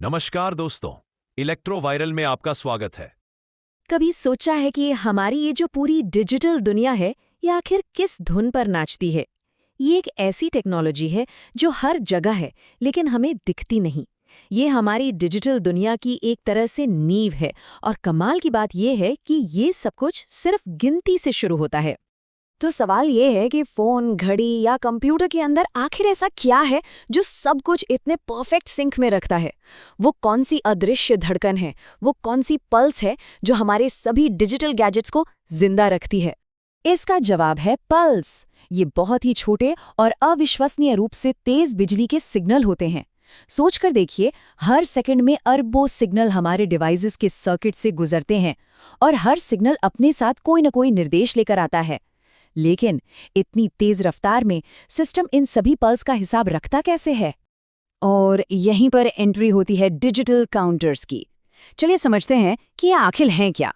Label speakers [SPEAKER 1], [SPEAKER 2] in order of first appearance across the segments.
[SPEAKER 1] नमस्कार दोस्तों, electro viral में आपका स्वागत है।
[SPEAKER 2] कभी सोचा है कि हमारी ये जो पूरी डिजिटल दुनिया है, ये आखिर किस धुन पर नाचती है? ये एक ऐसी टेक्नोलॉजी है जो हर जगह है, लेकिन हमें दिखती नहीं। ये हमारी डिजिटल दुनिया की एक तरह से नींव है, और कमाल की बात ये है कि ये सब कुछ सिर्फ गिनती से शुरू होता है। तो सवाल ये है कि फोन, घड़ी या कंप्यूटर के अंदर आखिर ऐसा क्या है जो सब कुछ इतने परफेक्ट सिंक में रखता है? वो कौन सी अदृश्य धड़कन है? वो कौन सी पल्स है जो हमारे सभी डिजिटल गैजेट्स को जिंदा रखती है? इसका जवाब है पल्स। ये बहुत ही छोटे और अविश्वसनीय रूप से तेज बिजली के सिग्नल होते हैं। सोचकर देखिए, हर सेकंड में अरबों सिग्नल हमारे डिवाइसेस के सर्किट से गुजरते हैं, और हर सिग्नल अपने साथ कोई न कोई निर्देश लेकर आता है। लेकिन इतनी तेज रफ्तार में सिस्टम इन सभी पल्स का हिसाब रखता कैसे है? और यहीं पर एंट्री होती है डिजिटल काउंटर्स की। चलिए समझते हैं कि ये आखिर हैं क्या।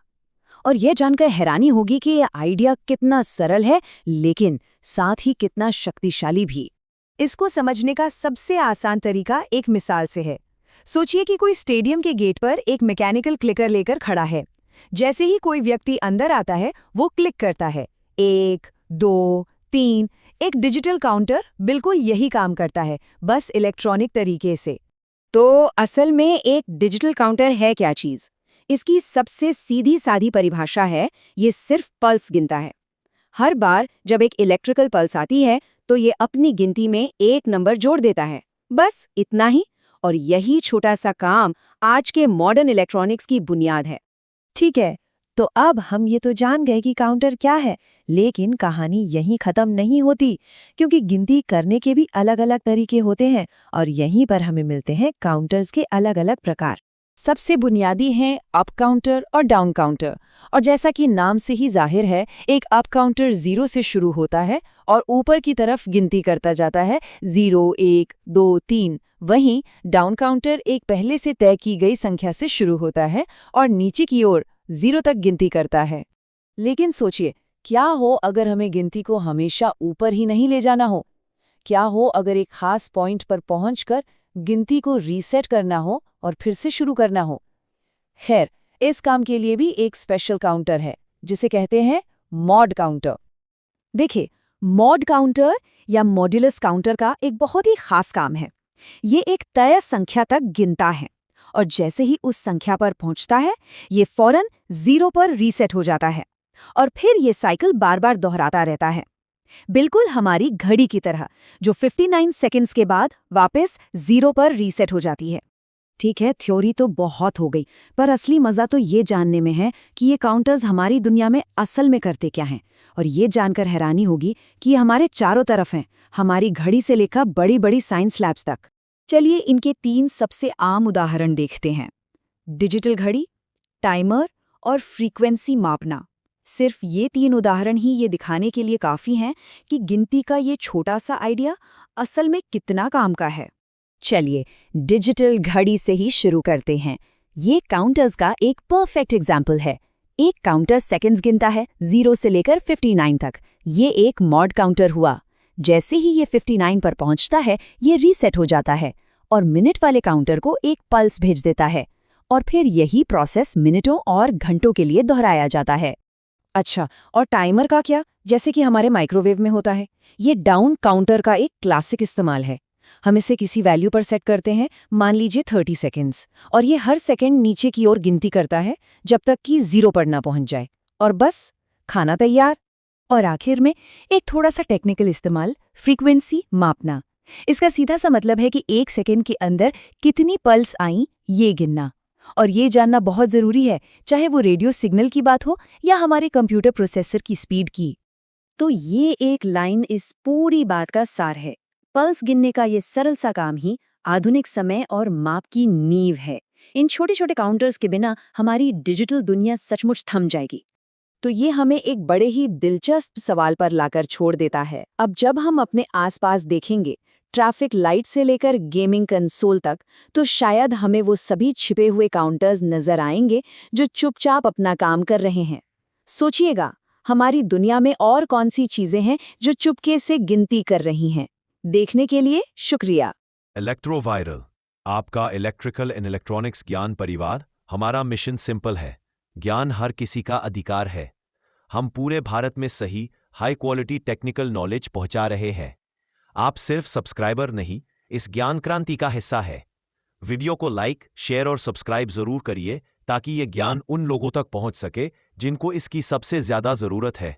[SPEAKER 2] और यह जानकर हैरानी होगी कि यह आइडिया कितना सरल है, लेकिन साथ ही कितना शक्तिशाली भी। इसको समझने का सबसे आसान तरीका एक मिसाल से है। सोचिए कि कोई स्टेडियम के गेट पर एक मैकेनिकल क्लिकर लेकर खड़ा है। जैसे ही कोई व्यक्ति अंदर आता है, वो क्लिक करता है। 1, 2, 3। एक डिजिटल काउंटर बिल्कुल यही काम करता है, बस इलेक्ट्रॉनिक तरीके से। तो असल में एक डिजिटल काउंटर है क्या चीज? इसकी सबसे सीधी सादी परिभाषा है, ये सिर्फ पल्स गिनता है। हर बार जब एक इलेक्ट्रिकल पल्स आती है, तो ये अपनी गिनती में एक नंबर जोड़ देता है, बस इतना ही। और यही छोटा सा काम आज के मॉडर्न इलेक्ट्रॉनिक्स की बुनियाद है। ठीक है, तो अब हम ये तो जान गए कि काउंटर क्या है, लेकिन कहानी यहीं खत्म नहीं होती, क्योंकि गिनती करने के भी अलग अलग तरीके होते हैं, और यहीं पर हमें मिलते हैं काउंटर्स के अलग अलग प्रकार। सबसे बुनियादी हैं अप काउंटर और डाउन काउंटर। और जैसा कि नाम से ही जाहिर है, एक अप काउंटर 0 से शुरू होता है और ऊपर की तरफ गिनती करता जाता है, 0, 1, 2, 3। वहीं डाउन काउंटर एक पहले से तय की गई संख्या से शुरू होता है और नीचे की ओर 0 तक गिनती करता है। लेकिन सोचिए, क्या हो अगर हमें गिनती को हमेशा ऊपर ही नहीं ले जाना हो? क्या हो अगर एक खास पॉइंट पर पहुंचकर गिनती को रीसेट करना हो और फिर से शुरू करना हो? खैर, इस काम के लिए भी एक स्पेशल काउंटर है, जिसे कहते हैं मॉड काउंटर। देखिए, मॉड काउंटर या मॉड्यूलस काउंटर का एक बहुत ही खास काम है। ये एक तय संख्या तक गिनता है, और जैसे ही उस संख्या पर पहुंचता है, ये फौरन 0 पर रीसेट हो जाता है, और फिर ये साइकिल बार बार दोहराता रहता है, बिल्कुल हमारी घड़ी की तरह, जो 59 सेकंड्स के बाद वापस 0 पर रीसेट हो जाती है। ठीक है, थ्योरी तो बहुत हो गई, पर असली मजा तो ये जानने में है कि ये काउंटर्स हमारी दुनिया में असल में करते क्या हैं। और ये जानकर हैरानी होगी कि ये हमारे चारों तरफ हैं, हमारी घड़ी से लेकर बड़ी बड़ी साइंस लैब्स तक। चलिए इनके 3 सबसे आम उदाहरण देखते हैं। डिजिटल घड़ी, टाइमर और फ्रीक्वेंसी मापना। सिर्फ ये 3 उदाहरण ही ये दिखाने के लिए काफ़ी हैं कि गिनती का ये छोटा सा आइडिया असल में कितना काम का है। चलिए डिजिटल घड़ी से ही शुरू करते हैं। ये काउंटर्स का एक परफेक्ट एग्जाम्पल है। एक काउंटर सेकंड्स गिनता है 0 से लेकर 59 तक। ये एक मॉड काउंटर हुआ। जैसे ही ये 59 पर पहुंचता है, ये रीसेट हो जाता है और मिनट वाले काउंटर को एक पल्स भेज देता है, और फिर यही प्रोसेस मिनटों और घंटों के लिए दोहराया जाता है। अच्छा, और टाइमर का क्या? जैसे कि हमारे माइक्रोवेव में होता है। ये डाउन काउंटर का एक क्लासिक इस्तेमाल है। हम इसे किसी वैल्यू पर सेट करते हैं, मान लीजिए 30 सेकेंड्स, और ये हर सेकंड नीचे की ओर गिनती करता है जब तक कि 0 पर ना पहुंच जाए, और बस खाना तैयार। और आखिर में एक थोड़ा सा टेक्निकल इस्तेमाल, फ्रीक्वेंसी मापना। इसका सीधा सा मतलब है कि 1 सेकंड के अंदर कितनी पल्स आई, ये गिनना। और ये जानना बहुत ज़रूरी है, चाहे वो रेडियो सिग्नल की बात हो या हमारे कंप्यूटर प्रोसेसर की स्पीड की। तो ये एक लाइन इस पूरी बात का सार है। पल्स गिनने का ये सरल सा काम ही आधुनिक समय और माप की नींव है। इन छोटे छोटे काउंटर्स के बिना हमारी डिजिटल दुनिया सचमुच थम जाएगी। तो ये हमें एक बड़े ही दिलचस्प सवाल पर लाकर छोड़ देता है। अब जब हम अपने आसपास देखेंगे, ट्रैफिक लाइट से लेकर गेमिंग कंसोल तक, तो शायद हमें वो सभी छिपे हुए काउंटर्स नजर आएंगे जो चुपचाप अपना काम कर रहे हैं। सोचिएगा, हमारी दुनिया में और कौन सी चीजें हैं जो चुपके से गिनती कर रही हैं? देखने के लिए शुक्रिया।
[SPEAKER 1] इलेक्ट्रो वायरल आपका इलेक्ट्रिकल एंड इलेक्ट्रॉनिक्स ज्ञान परिवार। हमारा मिशन सिंपल है, ज्ञान हर किसी का अधिकार है। हम पूरे भारत में सही हाई क्वालिटी टेक्निकल नॉलेज पहुंचा रहे हैं। आप सिर्फ सब्सक्राइबर नहीं, इस ज्ञान क्रांति का हिस्सा है। वीडियो को लाइक, शेयर और सब्सक्राइब जरूर करिए ताकि ये ज्ञान उन लोगों तक पहुंच सके जिनको इसकी सबसे ज्यादा जरूरत है।